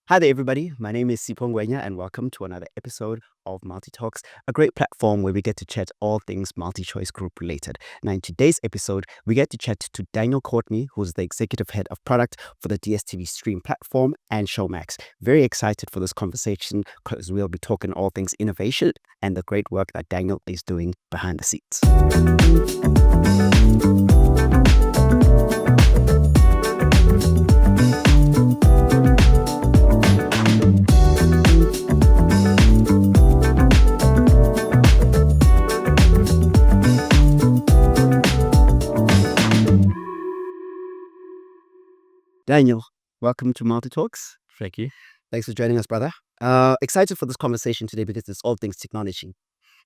Hi there, everybody. My name is Sipho Ngwenya, and welcome to another episode of MultiTalks, a great platform where we get to chat all things MultiChoice Group related. Now, in today's episode, we get to chat to Daniel Courtenay, who's the executive head of product for the DStv stream platform and Showmax. Very excited for this conversation because we'll be talking all things innovation and the great work that Daniel is doing behind the scenes. Daniel, welcome to MultiTalks. Thank you. Thanks for joining us, brother. Excited for this conversation today because it's all things technology,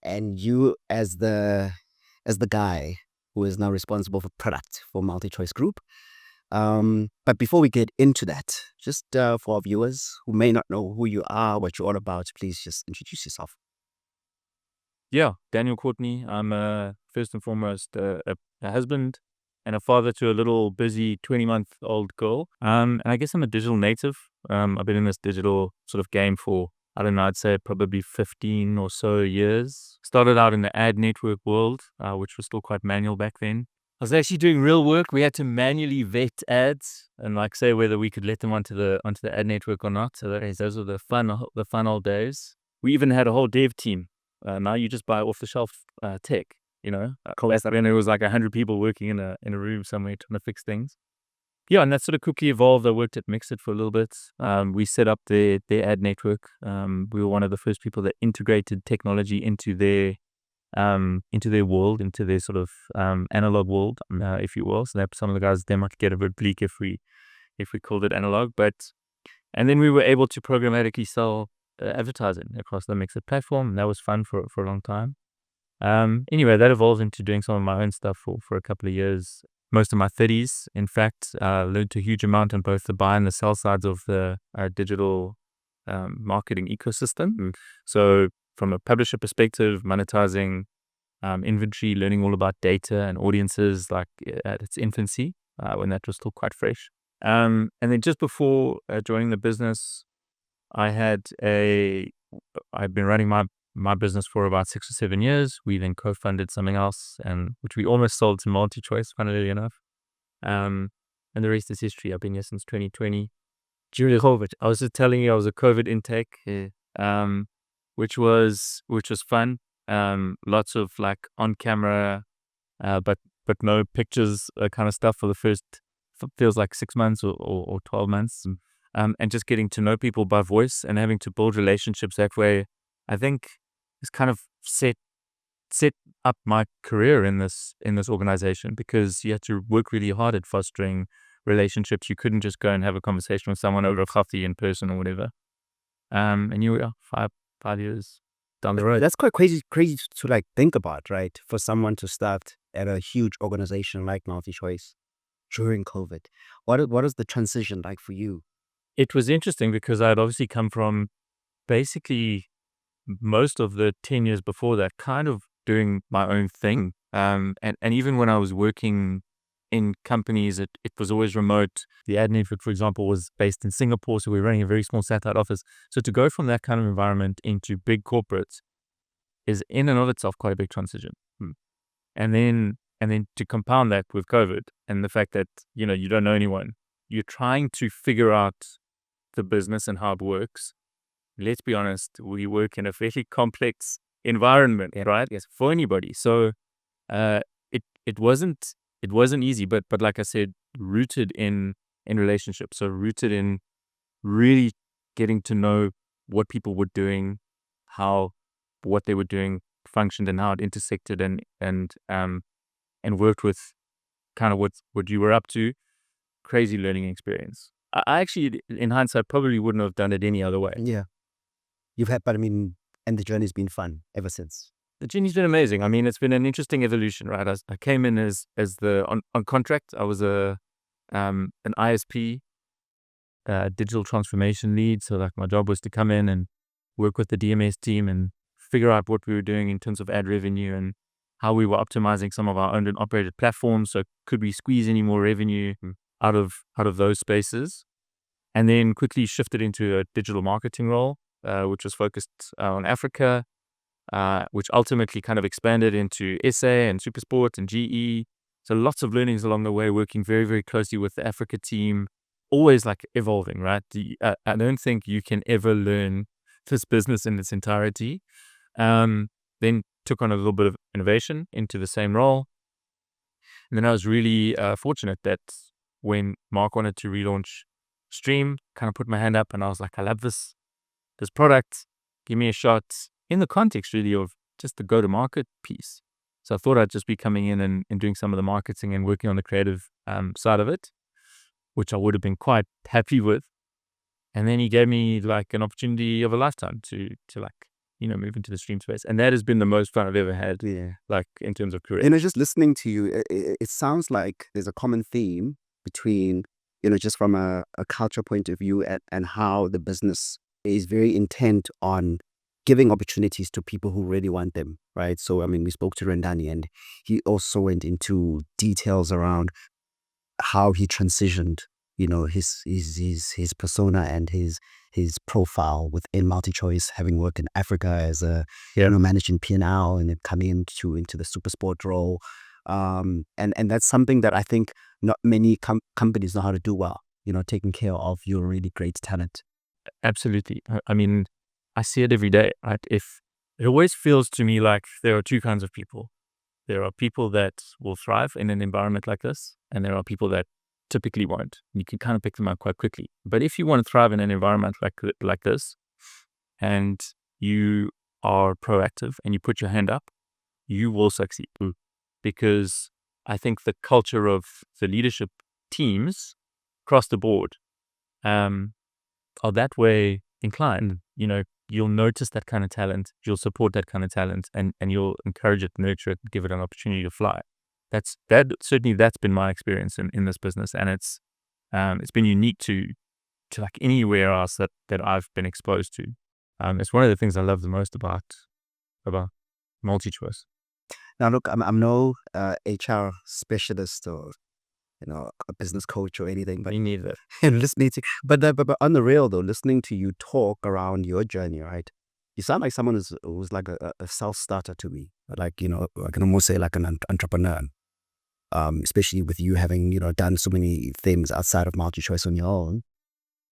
and you as the guy who is now responsible for product for MultiChoice Group. But before we get into that, just for our viewers who may not know who you are, what you're all about, please just introduce yourself. Yeah, Daniel Courtenay. I'm first and foremost a husband and a father to a little busy 20-month-old girl. And I guess I'm a digital native. I've been in this digital sort of game for, I don't know, I'd say probably 15 or so years. Started out in the ad network world, which was still quite manual back then. I was actually doing real work. We had to manually vet ads and say whether we could let them onto the ad network or not. So those were the fun old days. We even had a whole dev team. Now you just buy off the shelf tech. Back then it was like 100 people working in a room somewhere trying to fix things. Yeah, and that sort of quickly evolved. I worked at Mixit for a little bit. We set up their ad network. We were one of the first people that integrated technology into their world, into their sort of analog world, if you will. So that some of the guys, they might get a bit bleak if we called it analog. And then we were able to programmatically sell advertising across the Mixit platform. And that was fun for a long time. Anyway, that evolved into doing some of my own stuff for a couple of years, most of my 30s. In fact, learned a huge amount on both the buy and the sell sides of the digital marketing ecosystem. So from a publisher perspective, monetizing inventory, learning all about data and audiences like at its infancy, when that was still quite fresh. And then just before joining the business, I'd been running my business for about 6 or 7 years. We then co-funded something else, and which we almost sold to MultiChoice, funnily enough. And the rest is history. I've been here since 2020. During COVID, I was just telling you I was a COVID intake, which was fun. Lots of on camera, but no pictures kind of stuff for the first, feels like 6 months or 12 months. And just getting to know people by voice and having to build relationships that way, I think it's kind of set up my career in this organization, because you had to work really hard at fostering relationships. You couldn't just go and have a conversation with someone over a coffee in person or whatever. And you were 5 years down the road. That's quite crazy to think about, right? For someone to start at a huge organization like MultiChoice during COVID. What is the transition like for you? It was interesting because I had obviously come from basically most of the 10 years before that kind of doing my own thing. And even when I was working in companies, it was always remote. The ad network, for example, was based in Singapore, so we were running a very small satellite office. So to go from that kind of environment into big corporates is in and of itself quite a big transition. And then to compound that with COVID and the fact that, you don't know anyone, you're trying to figure out the business and how it works. Let's be honest, we work in a fairly complex environment, right? Yes, for anybody. So it wasn't easy, but like I said, rooted in relationships. So rooted in really getting to know what people were doing, how what they were doing functioned, and how it intersected and worked with kind of what you were up to. Crazy learning experience. I actually, in hindsight, probably wouldn't have done it any other way. Yeah. And the journey's been fun ever since. The journey's been amazing. I mean, it's been an interesting evolution, right? I came in as on contract. I was an ISP, digital transformation lead. So my job was to come in and work with the DMS team and figure out what we were doing in terms of ad revenue and how we were optimizing some of our owned and operated platforms. So could we squeeze any more revenue out of those spaces? and then quickly shifted into a digital marketing role, which was focused on Africa, which ultimately kind of expanded into SA and Supersport and GE. So lots of learnings along the way, working very, very closely with the Africa team, always like evolving, right? I don't think you can ever learn this business in its entirety. Then took on a little bit of innovation into the same role. And then I was really fortunate that when Mark wanted to relaunch Stream, kind of put my hand up and I was like, I love this product, give me a shot, in the context really of just the go-to-market piece. So I thought I'd just be coming in and doing some of the marketing and working on the creative side of it, which I would have been quite happy with. And then he gave me like an opportunity of a lifetime to like, move into the Stream space. And that has been the most fun I've ever had, like in terms of career. Just listening to you, it sounds like there's a common theme between, just from a culture point of view and how the business is very intent on giving opportunities to people who really want them, right? So, I mean, we spoke to Rendani and he also went into details around how he transitioned, his persona and his profile within MultiChoice, having worked in Africa as a managing P&L and then coming into the Supersport role, and that's something that I think not many companies know how to do well. Taking care of your really great talent. Absolutely. I mean, I see it every day, right? It always feels to me like there are two kinds of people. There are people that will thrive in an environment like this, and there are people that typically won't. You can kind of pick them out quite quickly. But if you want to thrive in an environment like this, and you are proactive and you put your hand up, you will succeed. Because I think the culture of the leadership teams across the board are that way inclined. You'll notice that kind of talent, you'll support that kind of talent, and you'll encourage it, nurture it, give it an opportunity to fly. That's been my experience in this business, and it's been unique to like anywhere else that I've been exposed to. It's one of the things I love the most about MultiChoice. Now, look, I'm no HR specialist or a business coach or anything, but Me neither. listening to, but on the real though, listening to you talk around your journey, right? You sound like someone who's like a self-starter to me, like I can almost say like an entrepreneur. Especially with you having done so many things outside of MultiChoice on your own.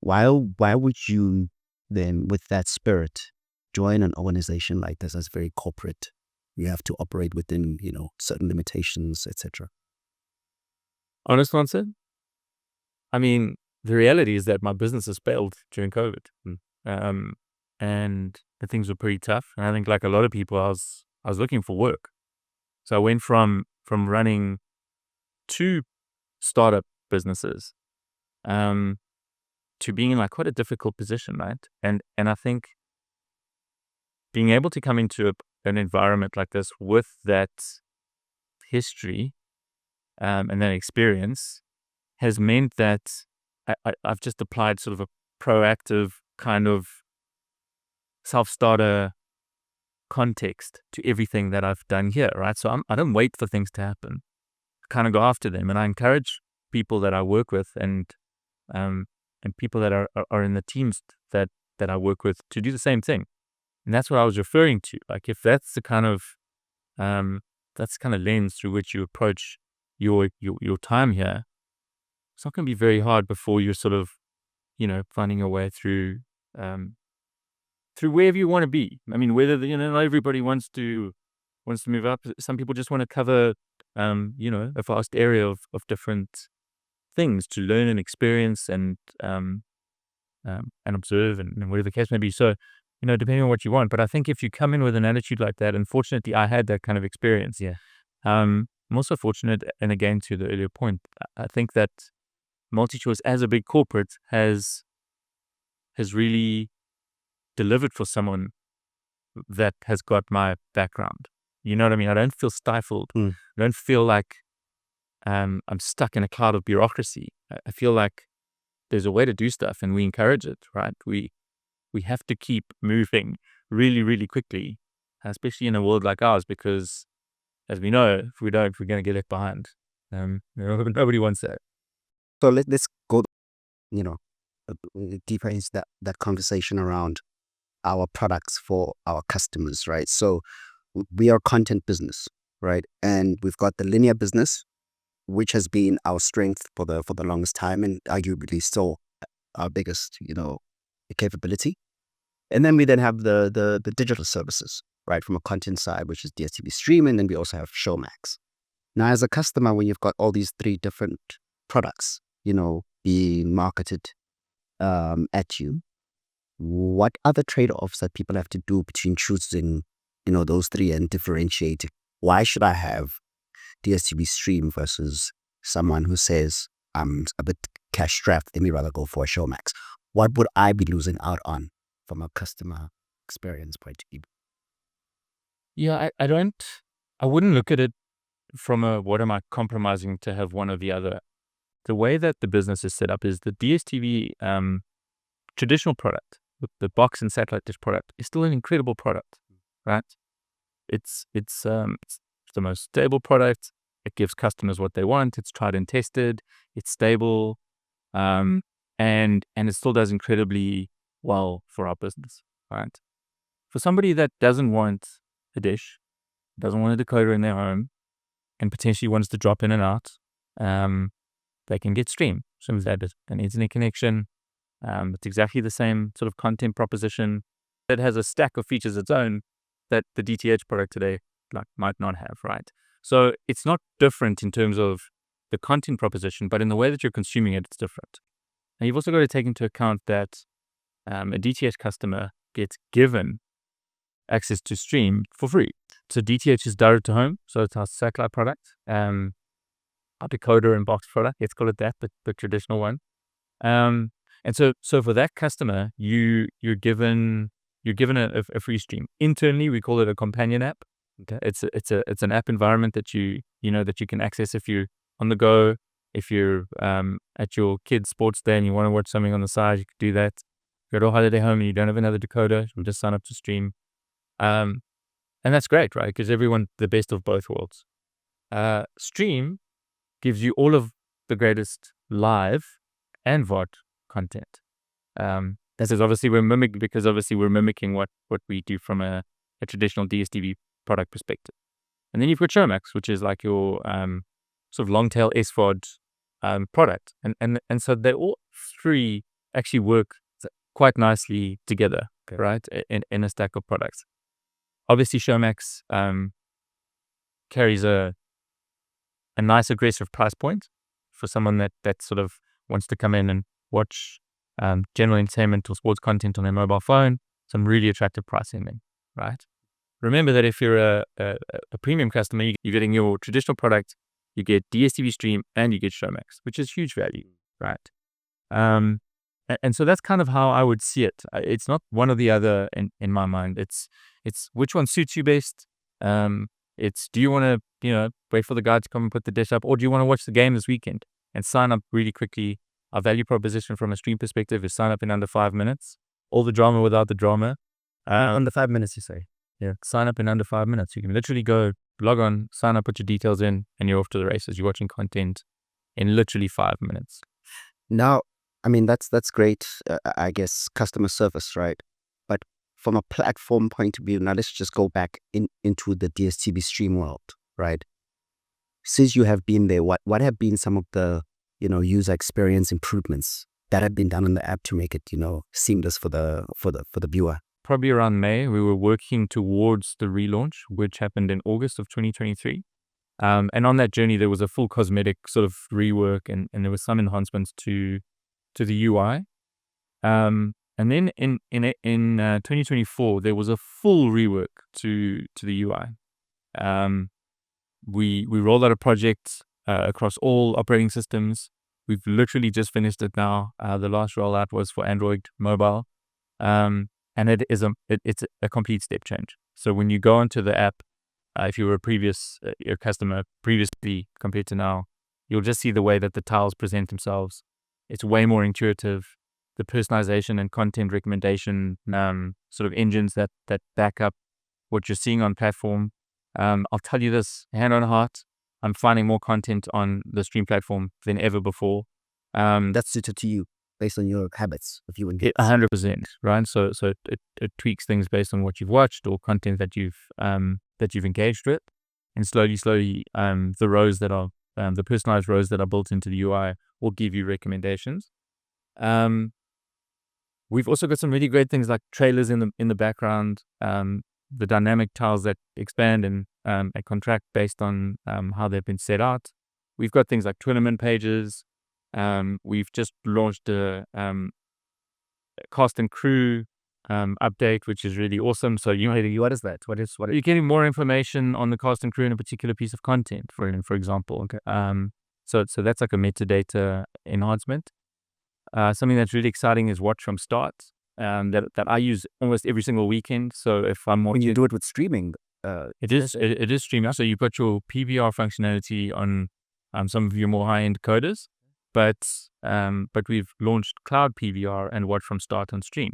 Why would you then, with that spirit, join an organization like this that's very corporate? You have to operate within certain limitations, etc. Honest answer, I mean, the reality is that my business has failed during COVID, and the things were pretty tough. And I think, like a lot of people, I was looking for work. So I went from running 2 startup businesses, to being in like quite a difficult position, right? And I think being able to come into an environment like this with that history, and that experience has meant that I've just applied sort of a proactive kind of self-starter context to everything that I've done here, right? So I don't wait for things to happen. I kind of go after them, and I encourage people that I work with and people that are in the teams that I work with to do the same thing. And that's what I was referring to. Like, if that's the kind of lens through which you approach your time here, it's not going to be very hard before you're sort of, finding your way through wherever you want to be. I mean, whether not everybody wants to move up. Some people just want to cover, a vast area of different things to learn and experience and observe and whatever the case may be. So, depending on what you want. But I think if you come in with an attitude like that, and fortunately I had that kind of experience. Yeah. I'm also fortunate, and again, to the earlier point, I think that MultiChoice as a big corporate has really delivered for someone that has got my background. You know what I mean? I don't feel stifled. I don't feel like I'm stuck in a cloud of bureaucracy. I feel like there's a way to do stuff, and we encourage it, right? We have to keep moving really, really quickly, especially in a world like ours, because as we know, if we don't, we're going to get left behind. Nobody wants that. So let's go, deeper into that conversation around our products for our customers, right? So we are a content business, right? And we've got the linear business, which has been our strength for the longest time, and arguably still our biggest, capability. And then we then have the digital services, right, from a content side, which is DStv Stream, and then we also have Showmax. Now, as a customer, when you've got all these three different products, being marketed at you, what are the trade-offs that people have to do between choosing, those three and differentiating? Why should I have DStv Stream versus someone who says I'm a bit cash strapped, let me rather go for a Showmax? What would I be losing out on from a customer experience point of view? Yeah, I wouldn't look at it from a what am I compromising to have one or the other. The way that the business is set up is the DStv traditional product, the box and satellite dish product, is still an incredible product, right? It's the most stable product. It gives customers what they want. It's tried and tested. It's stable, and it still does incredibly well for our business, right? For somebody that doesn't want a dish, doesn't want a decoder in their home, and potentially wants to drop in and out, they can get Stream. So that is an internet connection. It's exactly the same sort of content proposition. It has a stack of features of its own that the DTH product today might not have, right? So it's not different in terms of the content proposition, but in the way that you're consuming it, it's different. And you've also got to take into account that a DTH customer gets given access to Stream for free. So DTH is direct to home, so it's our satellite product, our decoder and box product. Let's call it that, the traditional one. And so for that customer, you're given a free Stream. Internally, we call it a companion app. Okay, it's an app environment that you can access if you're on the go. If you're at your kid's sports day and you want to watch something on the side, you can do that. If you're at a holiday home and you don't have another decoder, you'll just sign up to Stream. And that's great, right? Because everyone the best of both worlds. Stream gives you all of the greatest live and VOD content. This is obviously we're mimicking what we do from a traditional DStv product perspective. And then you've got Showmax, which is like your sort of long tail SVOD product. And so they all three actually work quite nicely together, okay, right? In a stack of products. Obviously Showmax carries a nice aggressive price point for someone that sort of wants to come in and watch general entertainment or sports content on their mobile phone. Some really attractive pricing then, right? Remember that if you're a premium customer, you're getting your traditional product, you get DStv Stream, and you get Showmax, which is huge value, right? And so that's kind of how I would see it. It's not one or the other in my mind. It's which one suits you best. It's do you want to wait for the guy to come and put the dish up, or do you want to watch the game this weekend and sign up really quickly? Our value proposition from a Stream perspective is sign up in under 5 minutes. All the drama without the drama. Under 5 minutes, you say? Yeah, sign up in under 5 minutes. You can literally go log on, sign up, put your details in, and you're off to the races. You're watching content in literally 5 minutes. Now, I mean, that's great, I guess, customer service, right? But from a platform point of view, now let's just go back into the DStv Stream world, right? Since you have been there, what have been some of the user experience improvements that have been done on the app to make it seamless for the viewer? Probably around May, we were working towards the relaunch, which happened in August of 2023. And on that journey, there was a full cosmetic sort of rework, and there was some enhancements to the UI. And then in 2024, there was a full rework to the UI. We rolled out a project across all operating systems. We've literally just finished it now. The last rollout was for Android mobile. And it's a complete step change. So when you go onto the app, if you were your customer previously compared to now, you'll just see the way that the tiles present themselves. It's way more intuitive. The personalization and content recommendation sort of engines that back up what you're seeing on platform. I'll tell you this, hand on heart, I'm finding more content on the Stream platform than ever before. That's suited to you. based on your habits of you and 100%, right? So it tweaks things based on what you've watched or content that you've engaged with, and slowly, the rows that are the personalized rows that are built into the UI will give you recommendations. We've also got some really great things like trailers in the background, the dynamic tiles that expand and contract based on how they've been set out. We've got things like tournament pages. We've just launched a cast and crew update, which is really awesome. So what is that? What you're getting more information on the cast and crew in a particular piece of content, for example. Okay. So that's like a metadata enhancement. Something that's really exciting is watch from start. That I use almost every single weekend. So if I'm watching, when you do it with streaming, it is streaming. So you've got your PVR functionality on some of your more high-end coders, but we've launched cloud PVR and watch from start on stream.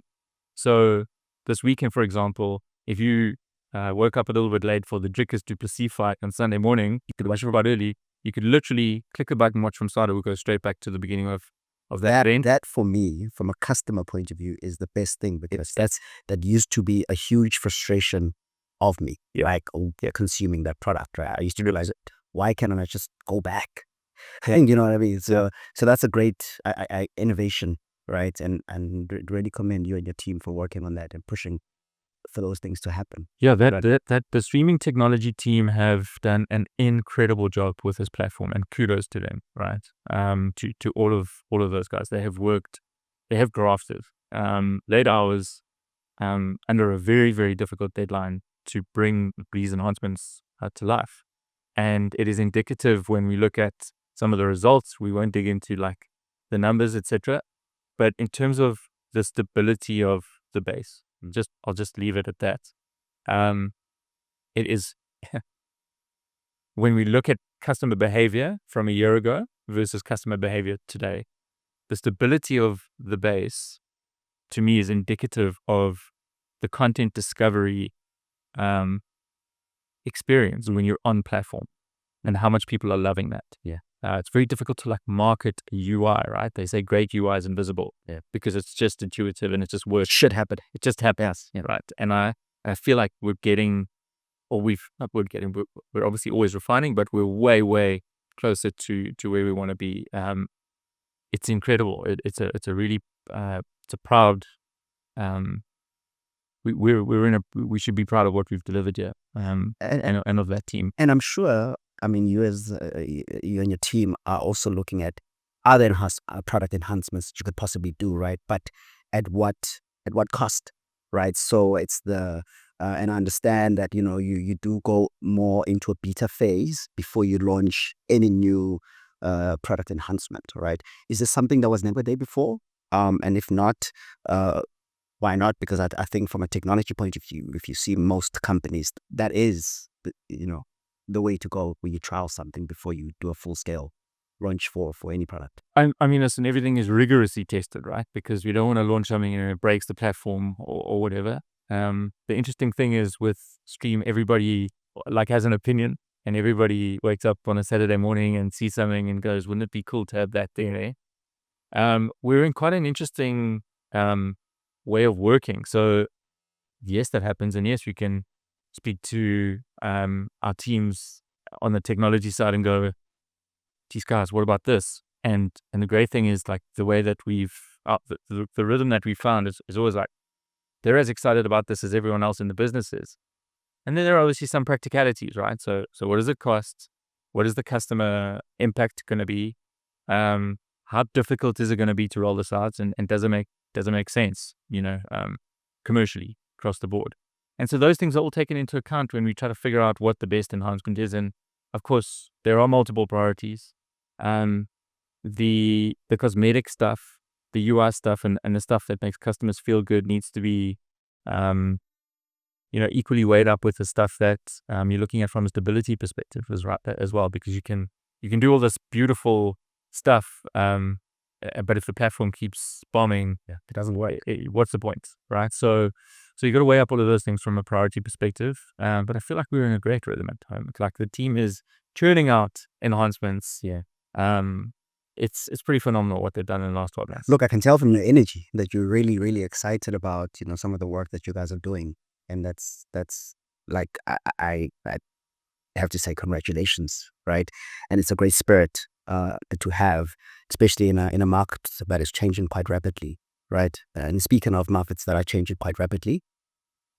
So this weekend, for example, if you woke up a little bit late for the Drickers du Plessis fight on Sunday morning, you could watch it quite early. You could literally click a button, watch from start, it will go straight back to the beginning of that event. That for me, from a customer point of view, is the best thing, because that used to be a huge frustration of me, like, they're consuming that product, right? I used to realize, why can't I just go back? And you know what I mean? So that's a great innovation, right? And really commend you and your team for working on that and pushing for those things to happen. Yeah, that the streaming technology team have done an incredible job with this platform, and kudos to them, right? To all of those guys. They have grafted late hours under a very, very difficult deadline to bring these enhancements to life. And it is indicative when we look at some of the results. We won't dig into like the numbers, etc. But in terms of the stability of the base, I'll just leave it at that. It is when we look at customer behavior from a year ago versus customer behavior today, the stability of the base to me is indicative of the content discovery experience when you're on platform and how much people are loving that. Yeah. It's very difficult to like market a UI, right? They say great UI is invisible, because it's just intuitive and it just works. Should happen. It just happens, right? And I feel like we're obviously always refining, but we're way, way closer to where we want to be. It's incredible. It's a really it's a proud. We should be proud of what we've delivered here, and of that team. And I'm sure, I mean, you and your team are also looking at other product enhancements that you could possibly do, right? But at what cost, right? So it's and I understand that, you do go more into a beta phase before you launch any new product enhancement, right? Is this something that was never there before? And if not, why not? Because I think from a technology point of view, if you see most companies, that is, the way to go, where you trial something before you do a full-scale launch for any product. I mean, listen, everything is rigorously tested, right? Because we don't want to launch something and it breaks the platform or whatever. The interesting thing is with Stream, everybody like has an opinion, and everybody wakes up on a Saturday morning and sees something and goes, wouldn't it be cool to have that there? We're in quite an interesting way of working. So yes, that happens, and yes, we can speak to our teams on the technology side and go, geez guys, what about this? And the great thing is, like, the way that we've the rhythm that we found is always like, they're as excited about this as everyone else in the business is. And then there are obviously some practicalities, right? So what does it cost? What is the customer impact going to be? How difficult is it going to be to roll this out? And does it make sense, commercially across the board? And so those things are all taken into account when we try to figure out what the best enhancement is. And of course, there are multiple priorities. The cosmetic stuff, the UI stuff, and the stuff that makes customers feel good needs to be, equally weighed up with the stuff that you're looking at from a stability perspective as well, because you can do all this beautiful stuff, but if the platform keeps bombing, it doesn't work. What's the point, right? So you got to weigh up all of those things from a priority perspective. But I feel like we're in a great rhythm at the moment. Like, the team is churning out enhancements. it's pretty phenomenal what they've done in the last 12 months. Look, I can tell from your energy that you're really, really excited about, some of the work that you guys are doing. And that's like, I have to say congratulations, right? And it's a great spirit to have, especially in a market that is changing quite rapidly, right? And speaking of markets that are changing quite rapidly,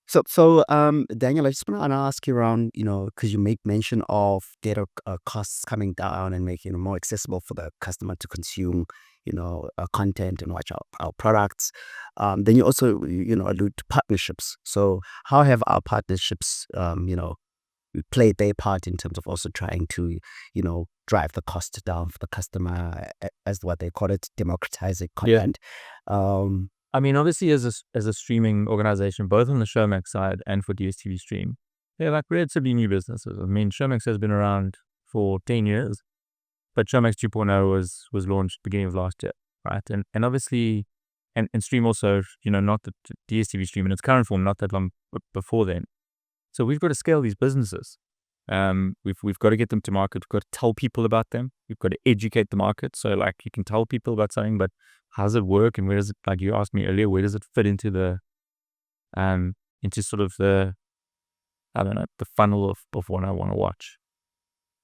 so Daniel, I just want to ask you around, because you make mention of data costs coming down and making it more accessible for the customer to consume, content and watch our products. Then you also, allude to partnerships. So how have our partnerships, played their part in terms of also trying to, drive the cost down for the customer, as what they call it, democratizing content? I mean, obviously, as a streaming organization, both on the Showmax side and for DStv Stream, they're like relatively new businesses. I mean, Showmax has been around for 10 years, but Showmax 2.0 was launched beginning of last year, right? And obviously, and Stream also, not the DStv Stream in its current form, not that long before then. So we've got to scale these businesses. We've got to get them to market. We've got to tell people about them. We've got to educate the market. So like you can tell people about something, but how does it work? And where does it, like you asked me earlier, where does it fit into into sort of the, I don't know, the funnel of what I want to watch?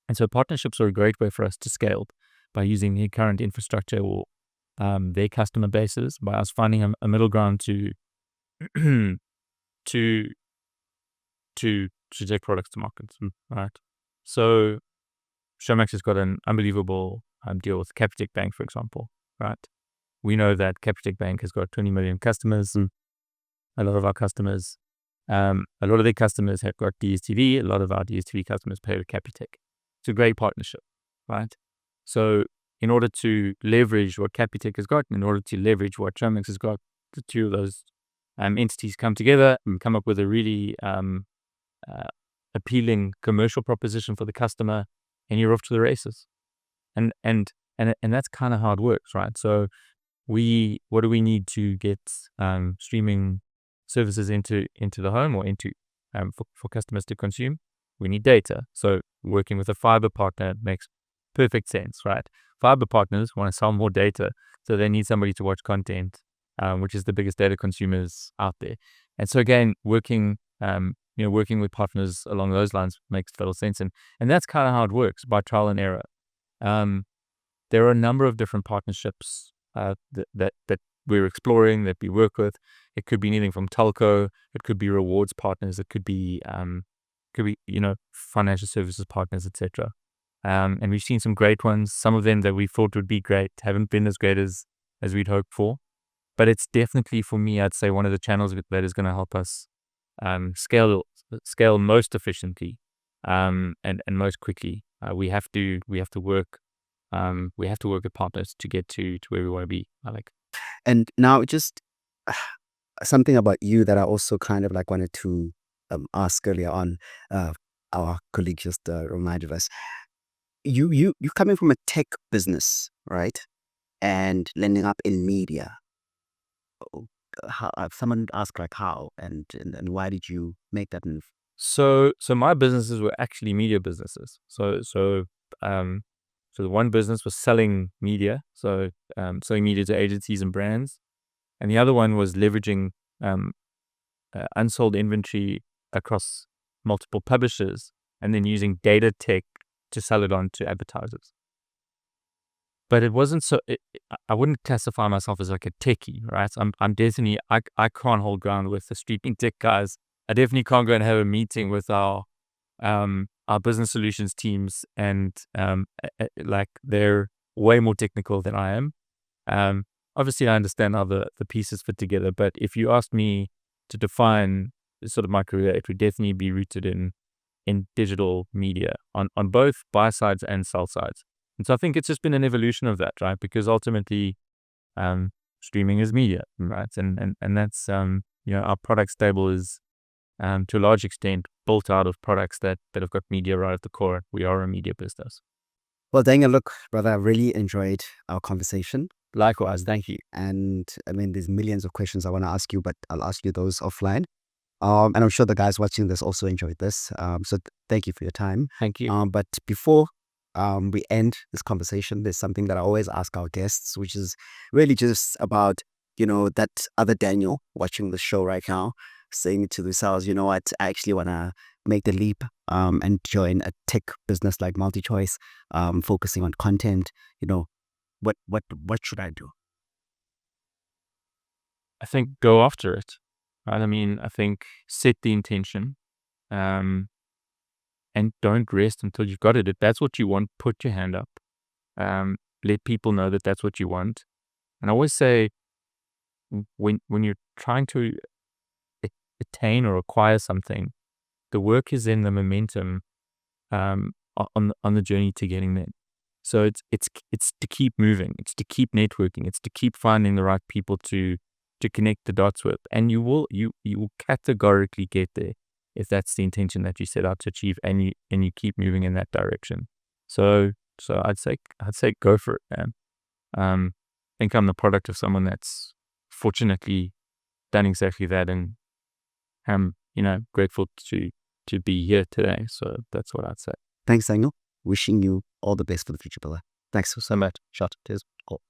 And so partnerships are a great way for us to scale by using their current infrastructure or their customer bases, by us finding a middle ground to take products to market, right? So Showmax has got an unbelievable deal with Capitec Bank, for example, right? We know that Capitec Bank has got 20 million customers. A lot of our customers, a lot of their customers have got DStv. A lot of our DStv customers pay with Capitec. It's a great partnership, right? So in order to leverage what Capitec has got, in order to leverage what Showmax has got, the two of those entities come together and come up with a really appealing commercial proposition for the customer, and you're off to the races. And that's kind of how it works, right? So what do we need to get streaming services into the home or into for customers to consume? We need data. So working with a fiber partner makes perfect sense, right? Fiber partners want to sell more data, so they need somebody to watch content, which is the biggest data consumers out there. And so again, working with partners along those lines makes total sense. And that's kind of how it works, by trial and error. There are a number of different partnerships that we're exploring, that we work with. It could be anything from telco, it could be rewards partners, it could be financial services partners, etc. And we've seen some great ones. Some of them that we thought would be great haven't been as great as we'd hoped for. But it's definitely, for me, I'd say one of the channels that is going to help us scale most efficiently and most quickly. We have to work with partners to get to where we want to be. And now just something about you that I also kind of like wanted to ask earlier on. Our colleague just reminded us. You coming from a tech business, right? And landing up in media. How, someone asked like how and why did you make that move? So my businesses were actually media businesses. So the one business was selling media, selling media to agencies and brands, and the other one was leveraging unsold inventory across multiple publishers and then using data tech to sell it on to advertisers. But it wasn't so. I wouldn't classify myself as like a techie, right? I'm definitely. I can't hold ground with the streaming tech guys. I definitely can't go and have a meeting with our business solutions teams, and like they're way more technical than I am. Obviously, I understand how the pieces fit together. But if you ask me to define sort of my career, it would definitely be rooted in digital media on both buy sides and sell sides. And so I think it's just been an evolution of that, right? Because ultimately, streaming is media, right? And that's our product stable is to a large extent built out of products that have got media right at the core. We are a media business. Well, Daniel, look, brother, I really enjoyed our conversation. Likewise, thank you. And I mean, there's millions of questions I want to ask you, but I'll ask you those offline. And I'm sure the guys watching this also enjoyed this. So thank you for your time. Thank you. But before we end this conversation, there's something that I always ask our guests, which is really just about, that other Daniel watching the show right now, saying to themselves, you know what, I actually want to make the leap and join a tech business like MultiChoice, focusing on content. What should I do? I think go after it, right? I mean, I think set the intention, and don't rest until you've got it. If that's what you want, put your hand up. Let people know that that's what you want. And I always say, when you're trying to attain or acquire something, the work is in the momentum, on the journey to getting there. So it's to keep moving, it's to keep networking, it's to keep finding the right people to connect the dots with, and you will categorically get there if that's the intention that you set out to achieve, and you keep moving in that direction. So I'd say go for it, man. I think I'm the product of someone that's fortunately done exactly that, and I'm grateful to be here today. So that's what I'd say. Thanks, Daniel. Wishing you all the best for the future, brother. Thanks so much. Shot. Cheers. Cool.